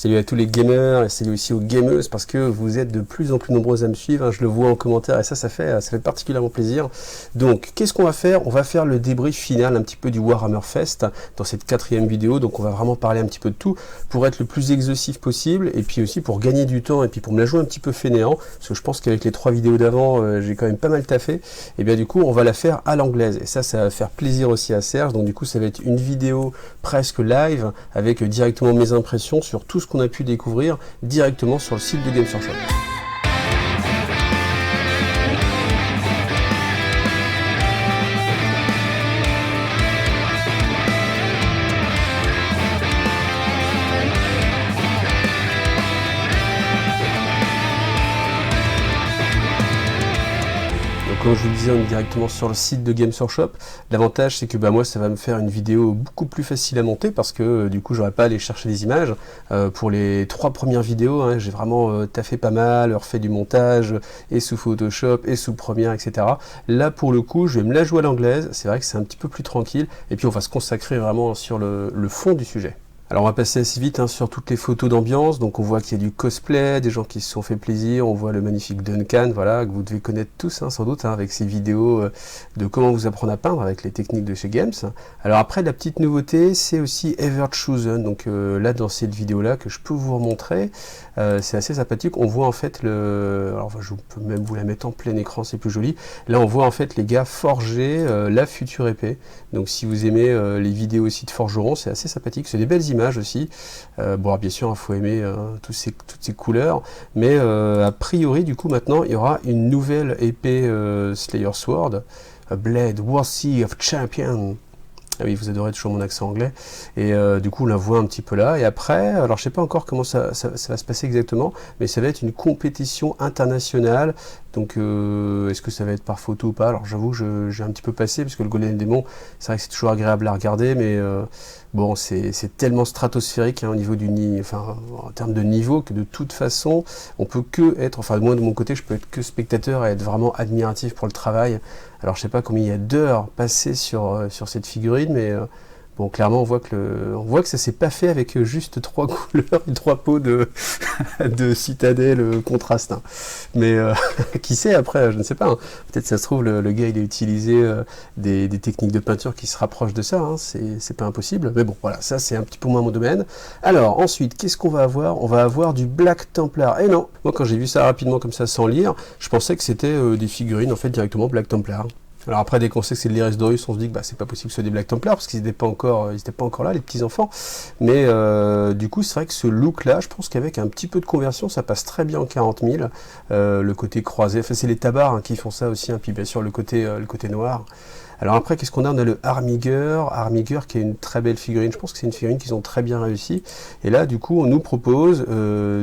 Salut à tous les gamers et salut aussi aux gameuses parce que vous êtes de plus en plus nombreux à me suivre, hein, je le vois en commentaire et ça fait particulièrement plaisir. Donc qu'est-ce qu'on va faire? On va faire le débrief final un petit peu du Warhammer Fest dans cette 4e vidéo, donc on va vraiment parler un petit peu de tout pour être le plus exhaustif possible et puis aussi pour gagner du temps et puis pour me la jouer un petit peu fainéant, parce que je pense qu'avec les 3 vidéos d'avant j'ai quand même pas mal taffé, et bien du coup on va la faire à l'anglaise et ça va faire plaisir aussi à Serge, donc du coup ça va être une vidéo presque live avec directement mes impressions sur tout ce qu'on a pu découvrir directement sur le site de Games Workshop. Comme je vous le disais, on est directement sur le site de Games Workshop. L'avantage, c'est que moi, ça va me faire une vidéo beaucoup plus facile à monter parce que du coup, j'aurai pas à aller chercher des images. Pour les 3 premières vidéos, hein, j'ai vraiment taffé pas mal, refait du montage et sous Photoshop et sous Premiere, etc. Là, pour le coup, je vais me la jouer à l'anglaise. C'est vrai que c'est un petit peu plus tranquille. Et puis, on va se consacrer vraiment sur le fond du sujet. Alors on va passer assez vite sur toutes les photos d'ambiance, donc on voit qu'il y a du cosplay, des gens qui se sont fait plaisir, on voit le magnifique Duncan, voilà, que vous devez connaître tous sans doute, avec ses vidéos de comment vous apprendre à peindre avec les techniques de chez Games. Alors après, la petite nouveauté, c'est aussi Everchosen, donc là dans cette vidéo-là que je peux vous remontrer, c'est assez sympathique, on voit en fait alors je peux même vous la mettre en plein écran, c'est plus joli, là on voit en fait les gars forger la future épée, donc si vous aimez les vidéos aussi de forgerons, c'est assez sympathique, c'est des belles images aussi. Bon, bien sûr, il faut aimer toutes ces couleurs, mais a priori, du coup, maintenant, il y aura une nouvelle épée Slayer Sword, a Blade Worthy of Champion. Ah oui, vous adorez toujours mon accent anglais. Et du coup, on la voit un petit peu là. Et après, alors je sais pas encore comment ça va se passer exactement, mais ça va être une compétition internationale. Donc, est-ce que ça va être par photo ou pas? Alors j'avoue, j'ai un petit peu passé, parce que le Golden Demon, c'est vrai que c'est toujours agréable à regarder, mais bon, c'est tellement stratosphérique au niveau en termes de niveau, que de toute façon, on peut que être, enfin moi de mon côté, je peux être que spectateur et être vraiment admiratif pour le travail. Alors je sais pas combien il y a d'heures passées sur cette figurine, mais bon, clairement, on voit que ça s'est pas fait avec juste 3 couleurs et 3 pots de citadelle contraste. Mais qui sait après, je ne sais pas. Peut-être ça se trouve, le gars il a utilisé des techniques de peinture qui se rapprochent de ça. C'est pas impossible. Mais bon, voilà, ça c'est un petit peu moins mon domaine. Alors ensuite, qu'est-ce qu'on va avoir? On va avoir du Black Templar. Et non, moi quand j'ai vu ça rapidement comme ça sans lire, je pensais que c'était des figurines en fait directement Black Templar. Alors après, dès qu'on sait que c'est de l'Iris Dorus, on se dit que c'est pas possible que ce soit des Black Templars, parce qu'ils n'étaient pas encore là, les petits enfants. Mais du coup, c'est vrai que ce look-là, je pense qu'avec un petit peu de conversion, ça passe très bien en 40 000. Le côté croisé, enfin c'est les tabards qui font ça aussi, puis bien sûr le côté noir. Alors après, qu'est-ce qu'on a? On a le Armiger qui est une très belle figurine. Je pense que c'est une figurine qu'ils ont très bien réussi. Et là, du coup, on nous propose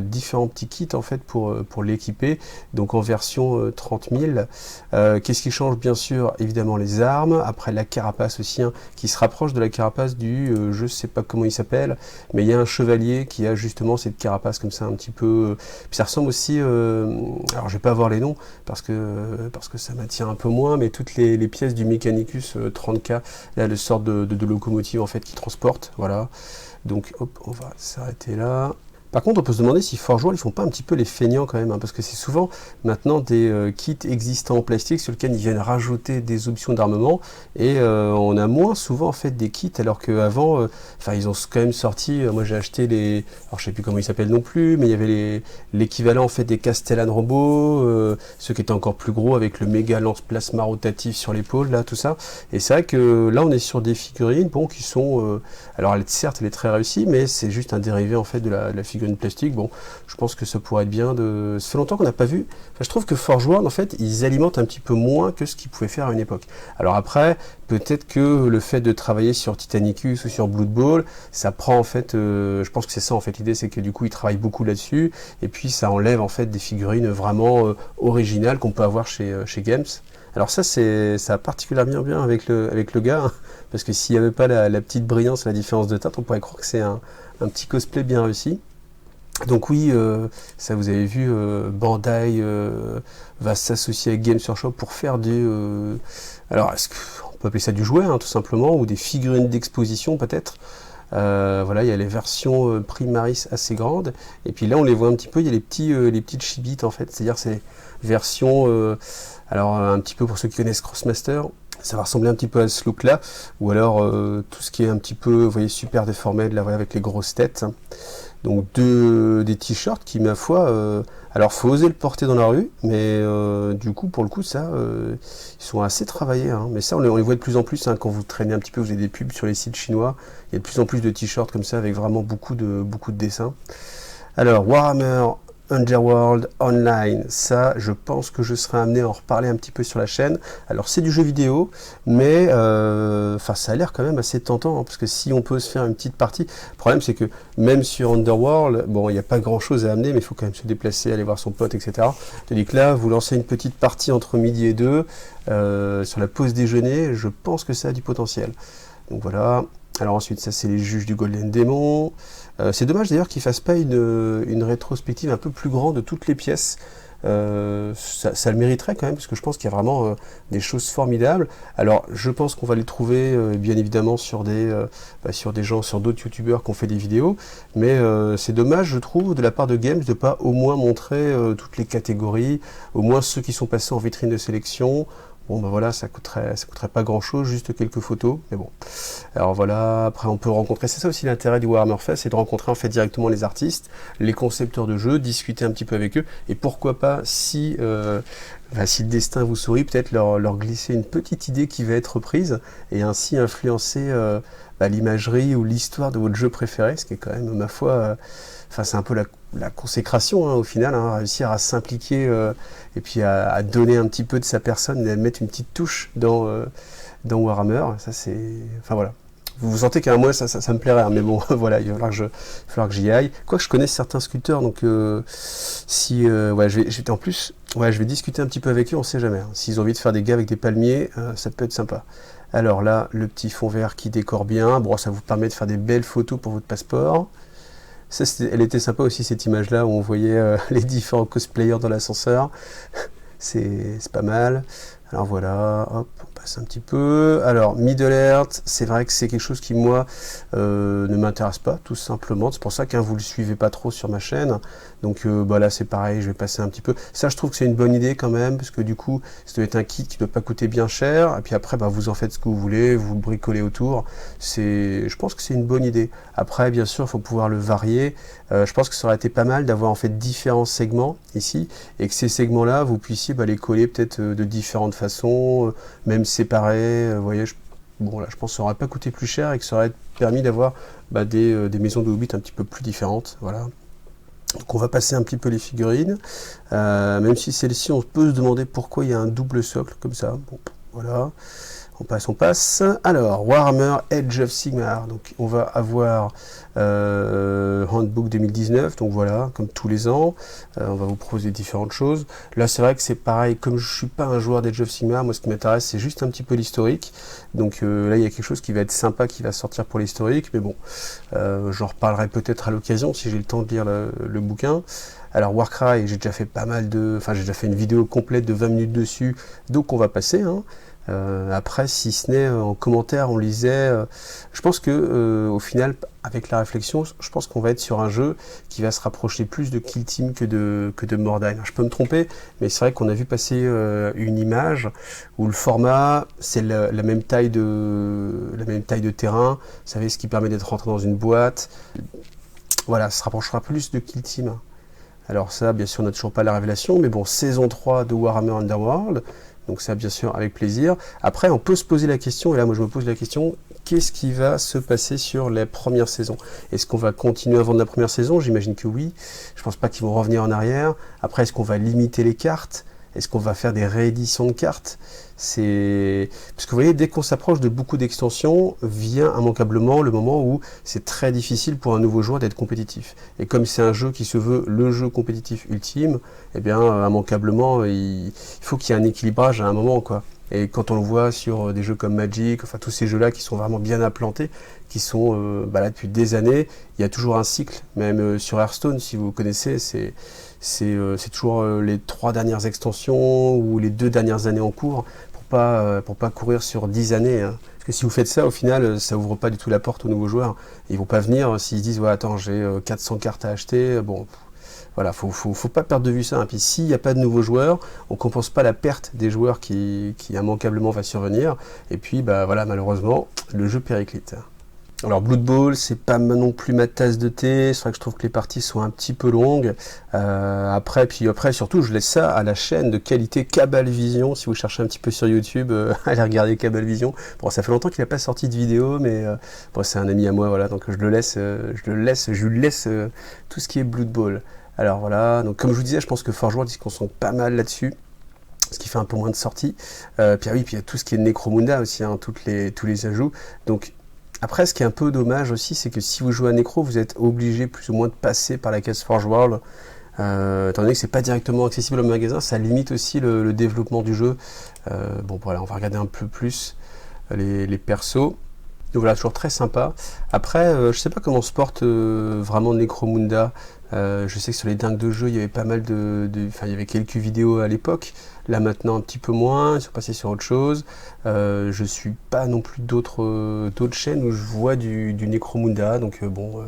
différents petits kits en fait pour l'équiper, donc en version 30 000. Qu'est-ce qui change? Bien sûr, évidemment les armes. Après la carapace aussi, qui se rapproche de la carapace du, je sais pas comment il s'appelle, mais il y a un chevalier qui a justement cette carapace comme ça un petit peu. Puis ça ressemble aussi. Alors je vais pas avoir les noms parce que ça m'attire un peu moins, mais toutes les pièces du Mechanicus 30K, là le sort de locomotive en fait qui transporte, voilà. Donc hop, on va s'arrêter là. Par contre, on peut se demander si Forge World, ils font pas un petit peu les feignants quand même, parce que c'est souvent maintenant des kits existants en plastique sur lesquels ils viennent rajouter des options d'armement, et on a moins souvent en fait des kits, alors qu'avant, ils ont quand même sorti, moi j'ai acheté alors je sais plus comment ils s'appellent non plus, mais il y avait l'équivalent en fait des Castellan robots, ceux qui étaient encore plus gros avec le méga lance-plasma rotatif sur l'épaule, là, tout ça, et c'est vrai que là on est sur des figurines, bon, qui sont, alors certes elle est très réussie, mais c'est juste un dérivé en fait de la figurine plastique. Bon, je pense que ça pourrait être bien de... Ça fait longtemps qu'on n'a pas vu. Enfin, je trouve que Forge World, en fait, ils alimentent un petit peu moins que ce qu'ils pouvaient faire à une époque. Alors après, peut-être que le fait de travailler sur Titanicus ou sur Blood Bowl, ça prend en fait... je pense que c'est ça en fait l'idée, c'est que du coup, ils travaillent beaucoup là-dessus, et puis ça enlève en fait des figurines vraiment originales qu'on peut avoir chez Games. Alors ça a particulièrement bien avec le gars, parce que s'il n'y avait pas la petite brillance, la différence de teinte, on pourrait croire que c'est un petit cosplay bien réussi. Donc oui, ça vous avez vu, Bandai va s'associer avec Games Workshop pour faire alors est-ce qu'on peut appeler ça du jouet, tout simplement, ou des figurines d'exposition peut-être. Voilà, il y a les versions Primaris assez grandes, et puis là on les voit un petit peu, il y a les petites chibites en fait, c'est-à-dire ces versions, alors un petit peu pour ceux qui connaissent Crossmaster, ça va ressembler un petit peu à ce look là, ou alors tout ce qui est un petit peu, vous voyez, super déformé, là, avec les grosses têtes. Donc des t-shirts qui, ma foi, alors faut oser le porter dans la rue, mais du coup, pour le coup, ça, ils sont assez travaillés, hein. Mais ça, on les voit de plus en plus, hein, quand vous traînez un petit peu, vous avez des pubs sur les sites chinois, il y a de plus en plus de t-shirts comme ça, avec vraiment beaucoup de dessins. Alors, Warhammer Underworld Online, ça, je pense que je serai amené à en reparler un petit peu sur la chaîne. Alors, c'est du jeu vidéo, mais ça a l'air quand même assez tentant, hein, parce que si on peut se faire une petite partie, le problème c'est que même sur Underworld, bon, il n'y a pas grand chose à amener, mais il faut quand même se déplacer, aller voir son pote, etc. Tandis que là, vous lancez une petite partie entre midi et 2, sur la pause déjeuner, je pense que ça a du potentiel. Donc voilà. Alors ensuite, ça c'est les juges du Golden Démon. C'est dommage d'ailleurs qu'ils ne fassent pas une rétrospective un peu plus grande de toutes les pièces. Ça le mériterait quand même, parce que je pense qu'il y a vraiment des choses formidables. Alors je pense qu'on va les trouver bien évidemment sur des gens, sur d'autres youtubeurs qui ont fait des vidéos, mais c'est dommage, je trouve, de la part de Games de pas au moins montrer toutes les catégories, au moins ceux qui sont passés en vitrine de sélection. Bon ben voilà, ça coûterait pas grand chose, juste quelques photos, mais bon. Alors voilà, après on peut rencontrer, c'est ça aussi l'intérêt du Warhammer Fest, c'est de rencontrer en fait directement les artistes, les concepteurs de jeux, discuter un petit peu avec eux, et pourquoi pas, si le destin vous sourit, peut-être leur glisser une petite idée qui va être prise, et ainsi influencer l'imagerie ou l'histoire de votre jeu préféré, ce qui est quand même, ma foi, c'est un peu la consécration, hein, au final, hein, réussir à s'impliquer et puis à donner un petit peu de sa personne, et à mettre une petite touche dans Warhammer. Ça c'est, voilà. Vous sentez qu'à moi ça me plairait, hein, mais bon, voilà, il va falloir que j'y aille. Quoique je connaisse certains sculpteurs, donc je vais discuter un petit peu avec eux, on sait jamais, hein. S'ils ont envie de faire des gars avec des palmiers, ça peut être sympa. Alors là, le petit fond vert qui décore bien, bon, ça vous permet de faire des belles photos pour votre passeport. Ça, elle était sympa aussi, cette image-là, où on voyait les différents cosplayers dans l'ascenseur. C'est pas mal. Alors voilà, hop, on passe un petit peu. Alors, Middle Earth, c'est vrai que c'est quelque chose qui, moi, ne m'intéresse pas, tout simplement. C'est pour ça que vous ne le suivez pas trop sur ma chaîne. Donc là, c'est pareil, je vais passer un petit peu. Ça, je trouve que c'est une bonne idée quand même, parce que du coup, ça doit être un kit qui ne doit pas coûter bien cher. Et puis après, vous en faites ce que vous voulez, vous le bricolez autour. Je pense que c'est une bonne idée. Après, bien sûr, il faut pouvoir le varier. Je pense que ça aurait été pas mal d'avoir en fait différents segments ici, et que ces segments-là, vous puissiez les coller peut-être de différentes façons, même séparés. Vous voyez, bon là, je pense que ça aurait pas coûté plus cher et que ça aurait permis d'avoir des maisons de Hobbit un petit peu plus différentes. Voilà. Donc on va passer un petit peu les figurines, même si celle-ci, on peut se demander pourquoi il y a un double socle comme ça. Bon, voilà. On passe. Alors, Warhammer Age of Sigmar. Donc, on va avoir Handbook 2019. Donc voilà, comme tous les ans, on va vous proposer différentes choses. Là, c'est vrai que c'est pareil. Comme je suis pas un joueur d'Age of Sigmar, moi, ce qui m'intéresse, c'est juste un petit peu l'historique. Donc là, il y a quelque chose qui va être sympa, qui va sortir pour l'historique. Mais bon, j'en reparlerai peut-être à l'occasion si j'ai le temps de lire le bouquin. Alors Warcry, j'ai déjà fait j'ai déjà fait une vidéo complète de 20 minutes dessus. Donc on va passer, hein. Après, si ce n'est en commentaire, on lisait. Je pense que au final, avec la réflexion, je pense qu'on va être sur un jeu qui va se rapprocher plus de Kill Team que de Mordheim. Je peux me tromper, mais c'est vrai qu'on a vu passer une image où le format, c'est la même taille de terrain. Vous savez, ce qui permet d'être rentré dans une boîte. Voilà, ça se rapprochera plus de Kill Team. Alors ça, bien sûr, on n'a toujours pas la révélation, mais bon, saison 3 de Warhammer Underworld. Donc ça, bien sûr, avec plaisir. Après, on peut se poser la question, et là, moi, je me pose la question, qu'est-ce qui va se passer sur les premières saisons? Est-ce qu'on va continuer à vendre la première saison? J'imagine que oui. Je pense pas qu'ils vont revenir en arrière. Après, est-ce qu'on va limiter les cartes? Est-ce qu'on va faire des rééditions de cartes? Parce que vous voyez, dès qu'on s'approche de beaucoup d'extensions, vient immanquablement le moment où c'est très difficile pour un nouveau joueur d'être compétitif. Et comme c'est un jeu qui se veut le jeu compétitif ultime, eh bien, immanquablement, il faut qu'il y ait un équilibrage à un moment, quoi. Et quand on le voit sur des jeux comme Magic, enfin tous ces jeux-là qui sont vraiment bien implantés, qui sont là depuis des années, il y a toujours un cycle. Même sur Hearthstone, si vous connaissez, c'est toujours les 3 dernières extensions ou les 2 dernières années en cours pour pas courir sur 10 années. Hein. Parce que si vous faites ça, au final, ça ouvre pas du tout la porte aux nouveaux joueurs. Ils vont pas venir s'ils se disent, ouais, attends, j'ai 400 cartes à acheter. Bon, voilà, faut pas perdre de vue ça. Et puis s'il n'y a pas de nouveaux joueurs, on compense pas la perte des joueurs qui immanquablement va survenir. Et puis, bah voilà, malheureusement, le jeu périclite. Alors Blood Bowl, c'est pas non plus ma tasse de thé. C'est vrai que je trouve que les parties sont un petit peu longues. Après, surtout, je laisse ça à la chaîne de qualité Cabal Vision. Si vous cherchez un petit peu sur YouTube, allez regarder Cabal Vision. Bon, ça fait longtemps qu'il n'a pas sorti de vidéo, mais bon, c'est un ami à moi, voilà. Donc je lui laisse tout ce qui est Blood Bowl. Alors voilà. Donc comme je vous disais, je pense que Forge World, ils se concentrent pas mal là-dessus, ce qui fait un peu moins de sorties. Puis il y a tout ce qui est Necromunda aussi, hein, tous les ajouts. Donc après, ce qui est un peu dommage aussi, c'est que si vous jouez à Necro, vous êtes obligé plus ou moins de passer par la case Forge World. Étant donné que c'est pas directement accessible au magasin, ça limite aussi le développement du jeu. Bon voilà, on va regarder un peu plus les persos. Donc voilà, toujours très sympa. Après, je sais pas comment se porte vraiment Necromunda. Je sais que sur les dingues de jeu, il y avait pas mal il y avait quelques vidéos à l'époque. Là maintenant un petit peu moins, ils sont passés sur autre chose. Je suis pas non plus d'autres chaînes où je vois du Necromunda, donc bon,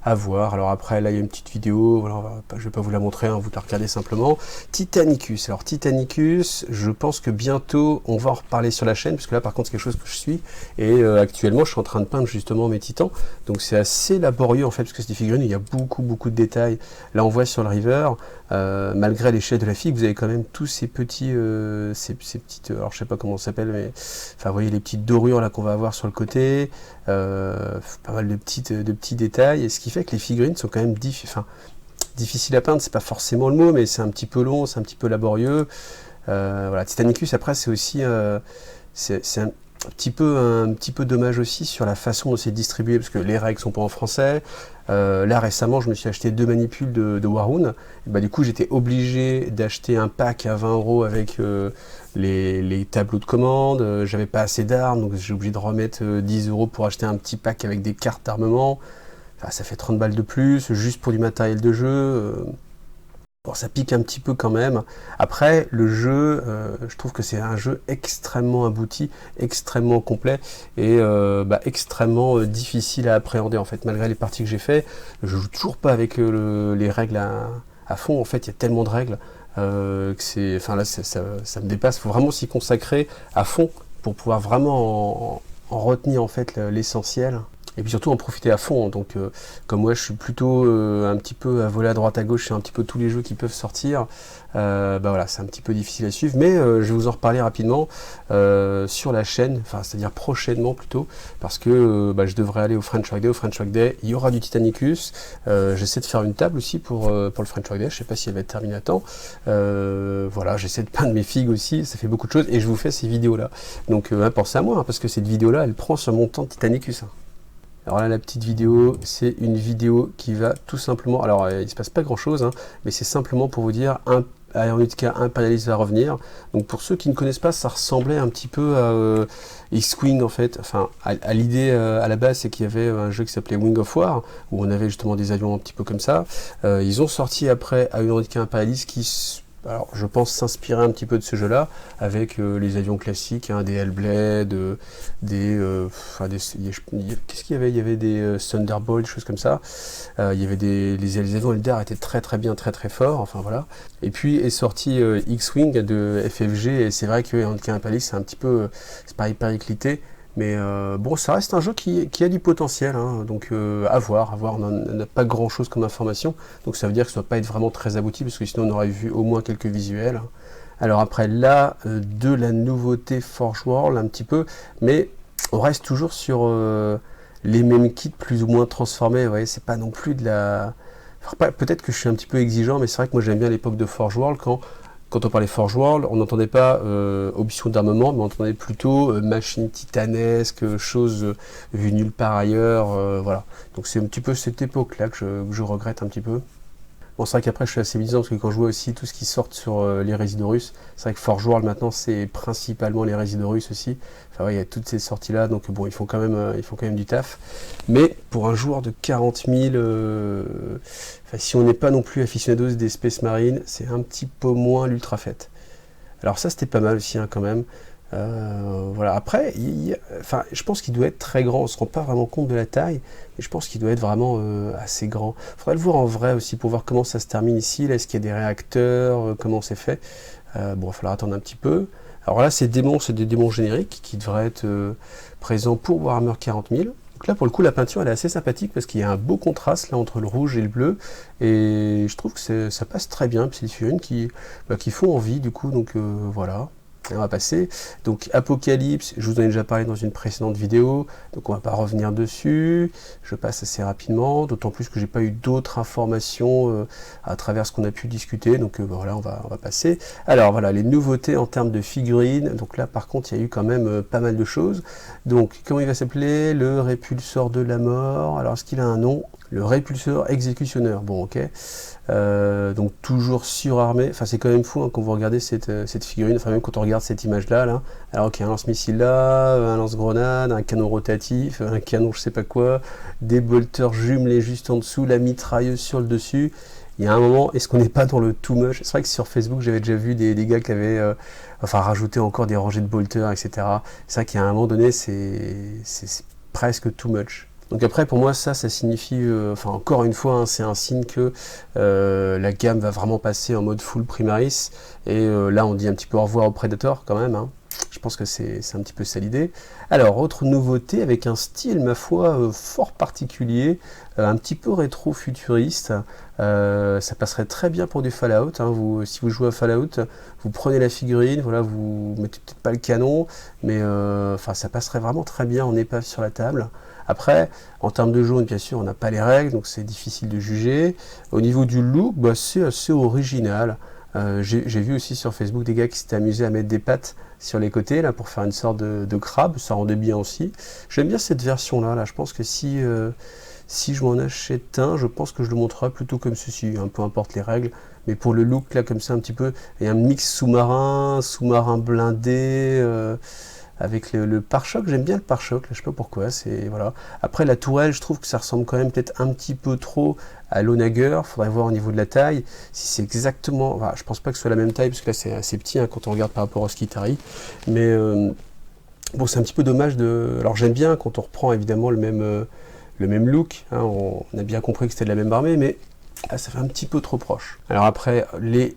à voir. Alors après, là il y a une petite vidéo, voilà, je vais pas vous la montrer, hein, vous la regardez simplement. Titanicus, alors Titanicus, je pense que bientôt on va en reparler sur la chaîne, parce que là par contre c'est quelque chose que je suis, et actuellement je suis en train de peindre justement mes titans, donc c'est assez laborieux en fait, parce que c'est des figurines, il y a beaucoup de détails. Là on voit sur le River, malgré l'échelle de la figue, vous avez quand même tous ces petits, ces petites, alors je sais pas comment ça s'appelle, mais enfin vous voyez les petites dorures là qu'on va avoir sur le côté, pas mal de petits détails, et ce qui fait que les figurines sont quand même difficiles à peindre, c'est pas forcément le mot, mais c'est un petit peu long, c'est un petit peu laborieux. Voilà, Titanicus après c'est aussi c'est un petit peu dommage aussi sur la façon dont c'est distribué, parce que les règles sont pas en français. Là récemment je me suis acheté 2 manipules de Warhoon, et bah, du coup j'étais obligé d'acheter un pack à 20 € avec les tableaux de commande. J'avais pas assez d'armes, donc j'ai obligé de remettre 10 € pour acheter un petit pack avec des cartes d'armement. Enfin, ça fait 30 balles de plus juste pour du matériel de jeu. Bon, ça pique un petit peu quand même. Après, le jeu, je trouve que c'est un jeu extrêmement abouti, extrêmement complet et extrêmement difficile à appréhender en fait. Malgré les parties que j'ai fait, je joue toujours pas avec les règles à fond. En fait, il y a tellement de règles que c'est, enfin là, ça me dépasse. Il faut vraiment s'y consacrer à fond pour pouvoir vraiment en retenir en fait l'essentiel. Et puis surtout en profiter à fond. Donc comme moi je suis plutôt un petit peu à voler à droite à gauche sur un petit peu tous les jeux qui peuvent sortir, voilà, c'est un petit peu difficile à suivre, mais je vais vous en reparler rapidement sur la chaîne, enfin c'est-à-dire prochainement plutôt, parce que je devrais aller au French Track Day. Au French Track Day, il y aura du Titanicus. J'essaie de faire une table aussi pour le French Track Day, je sais pas si elle va être terminée à temps. Voilà, j'essaie de peindre mes figues aussi, ça fait beaucoup de choses, et je vous fais ces vidéos là. Donc pensez à moi, hein, parce que cette vidéo là, elle prend sur mon temps de Titanicus. Hein. Alors là, la petite vidéo, c'est une vidéo qui va tout simplement... Alors, il ne se passe pas grand-chose, hein, mais c'est simplement pour vous dire, Aeronautica Imperialis va revenir. Donc pour ceux qui ne connaissent pas, ça ressemblait un petit peu à X-Wing en fait. Enfin, à l'idée à la base, c'est qu'il y avait un jeu qui s'appelait Wing of War, où on avait justement des avions un petit peu comme ça. Ils ont sorti après Aeronautica Imperialis qui... Alors, je pense s'inspirer un petit peu de ce jeu-là, avec les avions classiques, hein, des Hellblade, qu'est-ce qu'il y avait? Il y avait des Thunderbolt, des choses comme ça. Il y avait les avions Eldar étaient très très forts, enfin voilà. Et puis est sorti X-Wing de FFG, et c'est vrai que Aeronautica Imperialis, c'est un petit peu, c'est pas hyper éclité. Mais bon, ça reste un jeu qui a du potentiel, hein, donc à voir, on n'a pas grand chose comme information, donc ça veut dire que ça ne doit pas être vraiment très abouti, parce que sinon on aurait vu au moins quelques visuels. Alors après là, de la nouveauté Forge World un petit peu, mais on reste toujours sur les mêmes kits plus ou moins transformés, vous voyez, c'est pas non plus de la... Enfin, peut-être que je suis un petit peu exigeant, mais c'est vrai que moi j'aime bien l'époque de Forge World, quand on parlait Forge World, on n'entendait pas option d'armement, mais on entendait plutôt machine titanesque, chose vue nulle part ailleurs, voilà. Donc c'est un petit peu cette époque-là que je regrette un petit peu. Bon, c'est vrai qu'après je suis assez médisant, parce que quand je vois aussi tout ce qui sort sur les Résidorus, c'est vrai que Forge World maintenant c'est principalement les Résidorus aussi. Enfin ouais, il y a toutes ces sorties-là, donc bon, ils font quand même du taf. Mais pour un joueur de 40 000... si on n'est pas non plus aficionados des Space Marines, c'est un petit peu moins l'ultra fête. Alors ça c'était pas mal aussi hein, quand même. Voilà. Après, enfin, je pense qu'il doit être très grand. On se rend pas vraiment compte de la taille, mais je pense qu'il doit être vraiment assez grand. Il faudrait le voir en vrai aussi pour voir comment ça se termine ici. Là, est-ce qu'il y a des réacteurs, comment c'est fait. Bon, il va falloir attendre un petit peu. Alors là, ces démons, c'est des démons génériques qui devraient être présents pour Warhammer 40 000. Donc là, pour le coup, la peinture, elle est assez sympathique parce qu'il y a un beau contraste là entre le rouge et le bleu. Et je trouve que ça passe très bien. Puis c'est des figurines qui font envie, du coup. Donc voilà. On va passer. Donc Apocalypse, je vous en ai déjà parlé dans une précédente vidéo, donc on va pas revenir dessus. Je passe assez rapidement, d'autant plus que j'ai pas eu d'autres informations à travers ce qu'on a pu discuter. Donc voilà, on va passer. Alors voilà, les nouveautés en termes de figurines. Donc là, par contre, il y a eu quand même pas mal de choses. Donc comment il va s'appeler? Le répulsor de la mort. Alors est-ce qu'il a un nom? Le répulseur exécutionneur. Bon, ok. Donc toujours surarmé. Enfin, c'est quand même fou hein, quand vous regardez cette figurine. Enfin, même quand on regarde cette image-là. Là. Alors, ok, un lance-missile là, un lance-grenade, un canon rotatif, un canon je sais pas quoi, des bolters jumelés juste en dessous, la mitrailleuse sur le dessus. Il y a un moment, est-ce qu'on n'est pas dans le too much? C'est vrai que sur Facebook, j'avais déjà vu des gars qui avaient rajouté encore des rangées de bolters, etc. C'est vrai qu'à un moment donné, c'est presque too much. Donc après, pour moi, ça signifie, enfin encore une fois, hein, c'est un signe que la gamme va vraiment passer en mode full Primaris. Et là, on dit un petit peu au revoir au Predator quand même. Hein. Je pense que c'est un petit peu ça l'idée. Alors, autre nouveauté avec un style, ma foi, fort particulier, un petit peu rétro-futuriste. Ça passerait très bien pour du Fallout. Hein. Si vous jouez à Fallout, vous prenez la figurine, voilà, vous mettez peut-être pas le canon, mais ça passerait vraiment très bien en épave sur la table. Après, en termes de jaune, bien sûr, on n'a pas les règles, donc c'est difficile de juger. Au niveau du look, c'est assez original. J'ai vu aussi sur Facebook des gars qui s'étaient amusés à mettre des pattes sur les côtés là pour faire une sorte de crabe, ça rendait bien aussi. J'aime bien cette version là, je pense que si je m'en achète un, je pense que je le montrerai plutôt comme ceci, hein, peu importe les règles, mais pour le look là comme ça un petit peu, et un mix sous-marin blindé, avec le pare-choc, j'aime bien le pare-choc, je sais pas pourquoi, c'est voilà. Après la tourelle, je trouve que ça ressemble quand même peut-être un petit peu trop à l'Onager, faudrait voir au niveau de la taille, si c'est exactement, enfin, je pense pas que ce soit la même taille, parce que là c'est assez petit hein, quand on regarde par rapport au Skitari, mais bon c'est un petit peu dommage de, alors j'aime bien quand on reprend évidemment le même look, hein, on a bien compris que c'était de la même armée, mais là, ça fait un petit peu trop proche. Alors après, les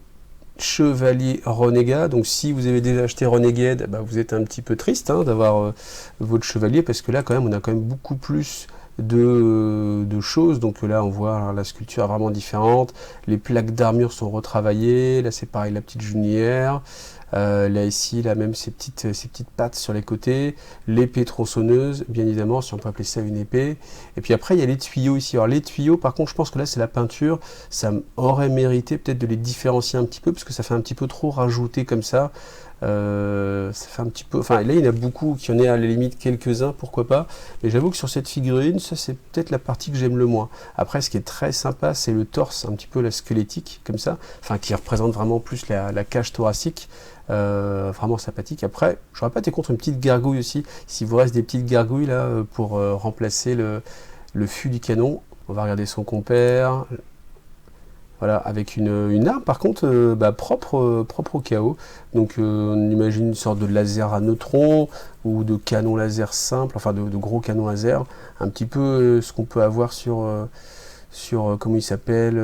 chevalier Renegade, donc si vous avez déjà acheté Renegade, vous êtes un petit peu triste hein, d'avoir votre chevalier, parce que là quand même on a quand même beaucoup plus de choses, donc là on voit alors, la sculpture est vraiment différente, les plaques d'armure sont retravaillées, là c'est pareil la petite junière, là ici, là même ces petites pattes sur les côtés, l'épée tronçonneuse, bien évidemment, si on peut appeler ça une épée. Et puis après, il y a les tuyaux ici. Alors les tuyaux, par contre, je pense que là, c'est la peinture. Ça aurait mérité peut-être de les différencier un petit peu, parce que ça fait un petit peu trop rajouté comme ça. Ça fait un petit peu... Enfin, là, il y en a beaucoup qui en est à la limite quelques-uns, pourquoi pas. Mais j'avoue que sur cette figurine, ça, c'est peut-être la partie que j'aime le moins. Après, ce qui est très sympa, c'est le torse, un petit peu la squelettique, comme ça. Enfin, qui représente vraiment plus la cage thoracique. Vraiment sympathique. Après, j'aurais pas été contre une petite gargouille aussi. S'il vous reste des petites gargouilles là pour remplacer le fût du canon, on va regarder son compère. Voilà, avec une arme par contre propre au chaos. Donc on imagine une sorte de laser à neutrons ou de canon laser simple, enfin de gros canon laser, un petit peu ce qu'on peut avoir sur comment il s'appelle,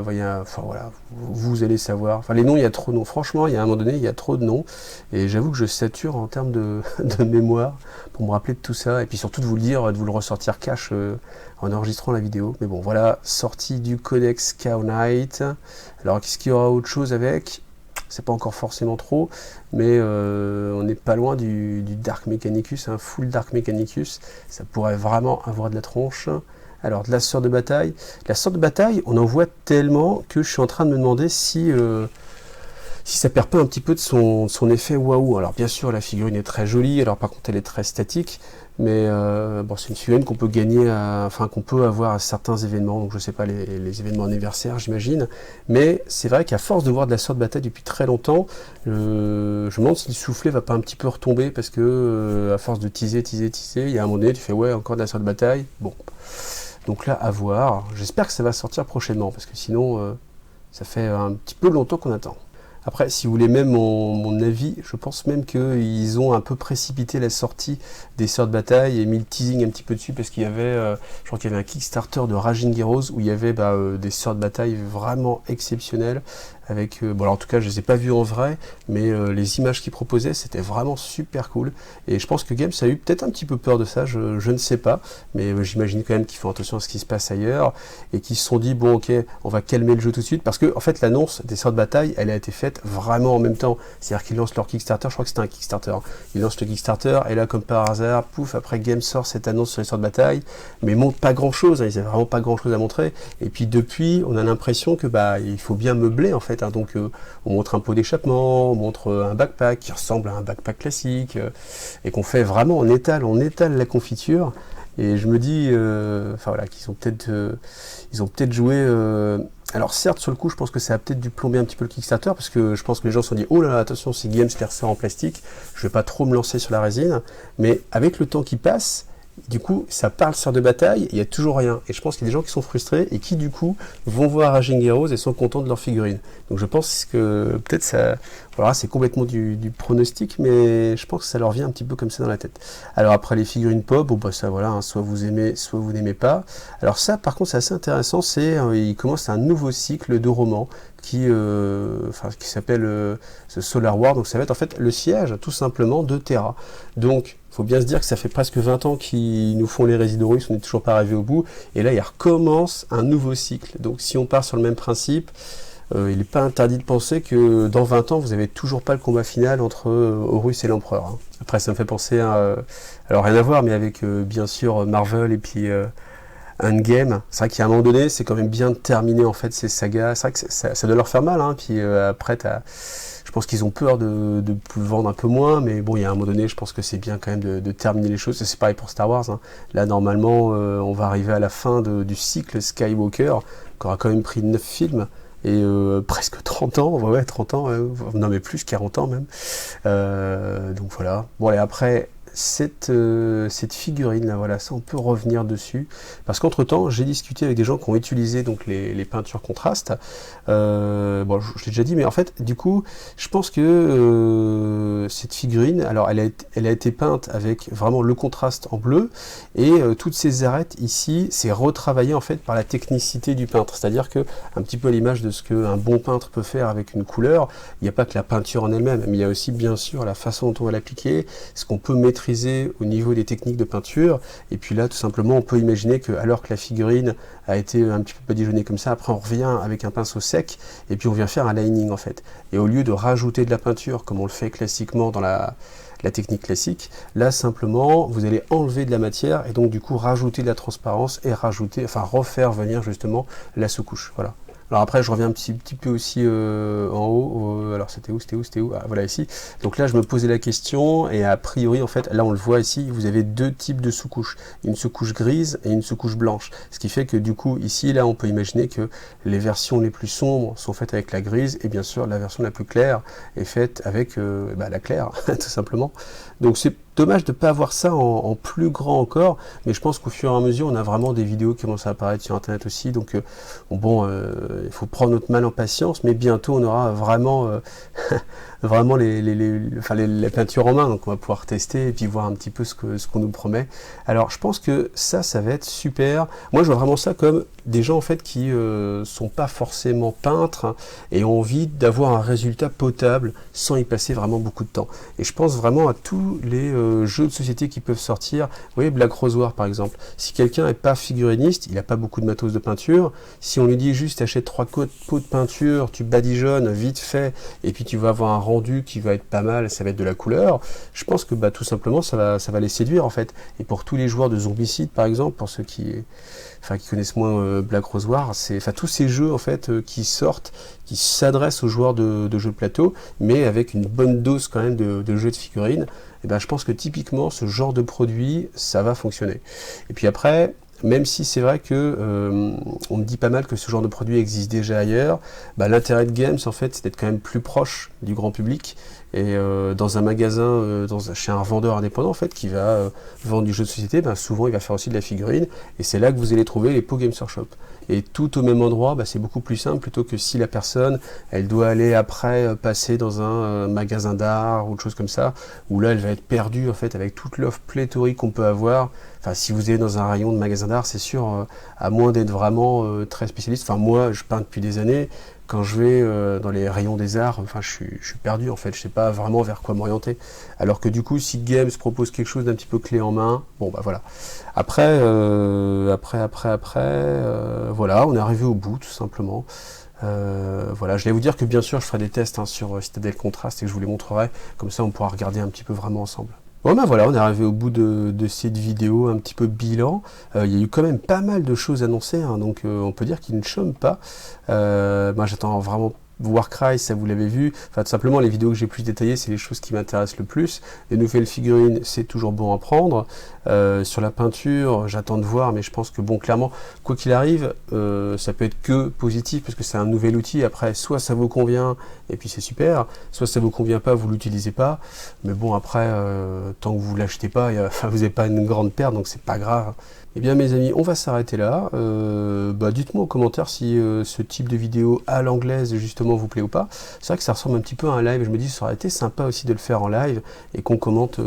enfin voilà, vous allez savoir. Enfin les noms, il y a trop de noms. Franchement, il y a un moment donné, il y a trop de noms. Et j'avoue que je sature en termes de mémoire pour me rappeler de tout ça. Et puis surtout de vous le dire, de vous le ressortir cash en enregistrant la vidéo. Mais bon, voilà, sortie du Codex Chaos Knight. Alors qu'est-ce qu'il y aura autre chose avec? C'est pas encore forcément trop, mais on n'est pas loin du Dark Mechanicus, un full Dark Mechanicus. Ça pourrait vraiment avoir de la tronche. Alors, de la sœur de bataille. La sœur de bataille, on en voit tellement que je suis en train de me demander si ça perd pas un petit peu de son effet waouh. Alors, bien sûr, la figurine est très jolie. Alors, par contre, elle est très statique. Mais bon, c'est une figurine qu'on peut gagner, qu'on peut avoir à certains événements. Donc, je sais pas, les événements anniversaires, j'imagine. Mais c'est vrai qu'à force de voir de la sœur de bataille depuis très longtemps, je me demande si le soufflet va pas un petit peu retomber. Parce que, à force de teaser, il y a un moment donné, tu fais, ouais, encore de la sœur de bataille. Bon. Donc là, à voir. J'espère que ça va sortir prochainement, parce que sinon, ça fait un petit peu longtemps qu'on attend. Après, si vous voulez même mon avis, je pense même qu'ils ont un peu précipité la sortie des sœurs de bataille et mis le teasing un petit peu dessus parce qu'il y avait, je crois qu'il y avait un Kickstarter de Raging Heroes où il y avait des sœurs de bataille vraiment exceptionnelles. Avec, bon alors en tout cas je les ai pas vus en vrai, mais les images qu'ils proposaient c'était vraiment super cool. Et je pense que Games a eu peut-être un petit peu peur de ça, je ne sais pas, mais j'imagine quand même qu'ils font attention à ce qui se passe ailleurs et qu'ils se sont dit bon ok, on va calmer le jeu tout de suite parce que en fait l'annonce des sœurs de bataille elle a été faite vraiment en même temps. C'est-à-dire qu'ils lancent leur Kickstarter, je crois que c'était un Kickstarter. Ils lancent le Kickstarter et là comme par hasard, pouf, après Games sort cette annonce sur les sœurs de bataille, mais montre pas grand chose, hein, ils avaient vraiment pas grand chose à montrer. Et puis depuis, on a l'impression que il faut bien meubler en fait. Hein, donc on montre un pot d'échappement, on montre un backpack qui ressemble à un backpack classique, et qu'on fait vraiment, on étale la confiture. Et je me dis, enfin voilà, qu'ils ont peut-être joué. Alors certes, sur le coup, je pense que ça a peut-être dû plomber un petit peu le Kickstarter, parce que je pense que les gens se sont dit, oh là là, attention, si Games les ressort en plastique, je vais pas trop me lancer sur la résine. Mais avec le temps qui passe, du coup, ça parle sœurs de bataille, il n'y a toujours rien. Et je pense qu'il y a des gens qui sont frustrés et qui, du coup, vont voir Raging Heroes et sont contents de leur figurine. Donc je pense que peut-être ça... Voilà, c'est complètement du pronostic, mais je pense que ça leur vient un petit peu comme ça dans la tête. Alors après, les figurines pop, bon, ça, voilà, hein, soit vous aimez, soit vous n'aimez pas. Alors ça, par contre, c'est assez intéressant, il commence un nouveau cycle de romans qui s'appelle The Solar War, donc ça va être en fait le siège, tout simplement, de Terra. Donc, il faut bien se dire que ça fait presque 20 ans qu'ils nous font les Résidorus, on n'est toujours pas arrivé au bout, et là, il recommence un nouveau cycle. Donc, si on part sur le même principe, il n'est pas interdit de penser que dans 20 ans, vous n'avez toujours pas le combat final entre Horus et l'Empereur. Hein. Après, ça me fait penser à... alors, rien à voir, mais avec, bien sûr, Marvel et puis... Endgame, c'est vrai qu'à un moment donné, c'est quand même bien de terminer en fait ces sagas. C'est vrai que ça doit leur faire mal, hein. Puis après, je pense qu'ils ont peur de vendre un peu moins, mais bon, il y a un moment donné, je pense que c'est bien quand même de terminer les choses. C'est pareil pour Star Wars. Hein. Là, normalement, on va arriver à la fin du cycle Skywalker, qui aura quand même pris 9 films. Et presque 30 ans, ouais, 30 ans, non mais plus, 40 ans même. Donc voilà. Bon, et après, cette figurine là, voilà, ça on peut revenir dessus parce qu'entre temps j'ai discuté avec des gens qui ont utilisé donc les peintures contrastes. Bon, je l'ai déjà dit, mais en fait du coup je pense que cette figurine, alors elle a été peinte avec vraiment le contraste en bleu et toutes ces arêtes ici c'est retravaillé en fait par la technicité du peintre, c'est-à-dire que un petit peu à l'image de ce qu'un bon peintre peut faire avec une couleur, il n'y a pas que la peinture en elle-même, mais il y a aussi bien sûr la façon dont on va l'appliquer, ce qu'on peut maîtriser au niveau des techniques de peinture. Et puis là tout simplement on peut imaginer que alors que la figurine a été un petit peu badigeonnée comme ça, après on revient avec un pinceau sec et puis on vient faire un lining en fait, et au lieu de rajouter de la peinture comme on le fait classiquement dans la technique classique, là simplement vous allez enlever de la matière et donc du coup rajouter de la transparence et refaire venir justement la sous-couche. Voilà. Alors après, je reviens un petit peu aussi en haut. Alors c'était où? Ah, voilà, ici. Donc là, je me posais la question, et a priori, en fait, là, on le voit ici, vous avez deux types de sous-couches. Une sous-couche grise et une sous-couche blanche. Ce qui fait que du coup, ici, là, on peut imaginer que les versions les plus sombres sont faites avec la grise, et bien sûr, la version la plus claire est faite avec la claire, tout simplement. Donc c'est dommage de ne pas avoir ça en plus grand encore, mais je pense qu'au fur et à mesure, on a vraiment des vidéos qui commencent à apparaître sur Internet aussi, donc il faut prendre notre mal en patience, mais bientôt on aura vraiment, vraiment les peintures en main, donc on va pouvoir tester et puis voir un petit peu ce qu'on nous promet. Alors je pense que ça va être super. Moi je vois vraiment ça comme des gens en fait qui sont pas forcément peintres, hein, et ont envie d'avoir un résultat potable sans y passer vraiment beaucoup de temps. Et je pense vraiment à tous les jeux de société qui peuvent sortir. Vous voyez, Black Rose War par exemple. Si quelqu'un n'est pas figuriniste, il n'a pas beaucoup de matos de peinture, si on lui dit juste achète 3 pots de peinture, tu badigeonnes vite fait, et puis tu vas avoir un rendu qui va être pas mal, ça va être de la couleur, je pense que tout simplement ça va les séduire en fait. Et pour tous les joueurs de Zombicide par exemple, pour ceux qui connaissent moins Black Rose War, tous ces jeux en fait qui sortent, qui s'adressent aux joueurs de jeux de plateau, mais avec une bonne dose quand même de jeux de figurines, et je pense que typiquement ce genre de produit, ça va fonctionner. Et puis après, même si c'est vrai que on me dit pas mal que ce genre de produit existe déjà ailleurs, l'intérêt de Games en fait c'est d'être quand même plus proche du grand public, Et dans un magasin, chez un vendeur indépendant en fait, qui va vendre du jeu de société, ben, souvent il va faire aussi de la figurine, et c'est là que vous allez trouver les pots Games Workshop. Et tout au même endroit, bah, c'est beaucoup plus simple, plutôt que si la personne, elle doit aller après passer dans un magasin d'art ou autre chose comme ça, où là elle va être perdue en fait avec toute l'offre pléthorique qu'on peut avoir. Enfin, si vous allez dans un rayon de magasin d'art, c'est sûr, à moins d'être vraiment très spécialiste. Enfin, moi, je peins depuis des années. Quand je vais dans les rayons des arts, enfin, je suis perdu en fait. Je sais pas vraiment vers quoi m'orienter. Alors que du coup, si Games propose quelque chose d'un petit peu clé en main, bon bah voilà. Après, voilà, on est arrivé au bout tout simplement. Voilà, je vais vous dire que bien sûr, je ferai des tests hein, sur Citadel Contrast et que je vous les montrerai. Comme ça, on pourra regarder un petit peu vraiment ensemble. Bon ben voilà, on est arrivé au bout de cette vidéo, un petit peu bilan. Il y a eu quand même pas mal de choses annoncées, hein, donc on peut dire qu'ils ne chôment pas. Moi j'attends vraiment Warcry, ça vous l'avez vu. Enfin tout simplement les vidéos que j'ai plus détaillées, c'est les choses qui m'intéressent le plus. Les nouvelles figurines, c'est toujours bon à prendre. Sur la peinture, j'attends de voir, mais je pense que bon clairement, quoi qu'il arrive, ça peut être que positif parce que c'est un nouvel outil. Après, soit ça vous convient et puis c'est super, soit ça vous convient pas, vous l'utilisez pas. Mais bon après, tant que vous l'achetez pas, enfin, vous n'avez pas une grande perte, donc c'est pas grave. Eh bien mes amis, on va s'arrêter là. Dites-moi en commentaire si ce type de vidéo à l'anglaise justement vous plaît ou pas. C'est vrai que ça ressemble un petit peu à un live, je me dis que ça aurait été sympa aussi de le faire en live et qu'on commente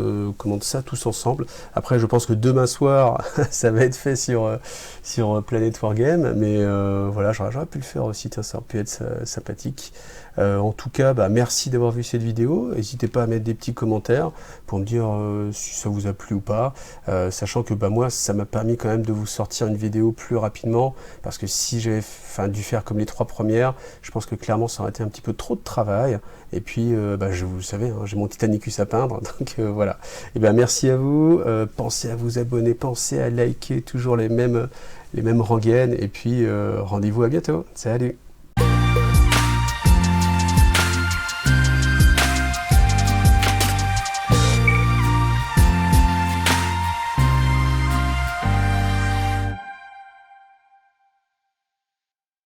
ça tous ensemble. Après je pense que demain soir ça va être fait sur Planet Wargame, mais voilà, j'aurais pu le faire aussi, ça aurait pu être sympathique. En tout cas, merci d'avoir vu cette vidéo. N'hésitez pas à mettre des petits commentaires pour me dire si ça vous a plu ou pas. Sachant que moi, ça m'a permis quand même de vous sortir une vidéo plus rapidement. Parce que si j'avais dû faire comme les 3 premières, je pense que clairement ça aurait été un petit peu trop de travail. Et puis, vous savez, hein, j'ai mon Titanicus à peindre. Donc voilà. Et merci à vous. Pensez à vous abonner, pensez à liker toujours les mêmes rengaines. Et puis, rendez-vous à bientôt. Salut!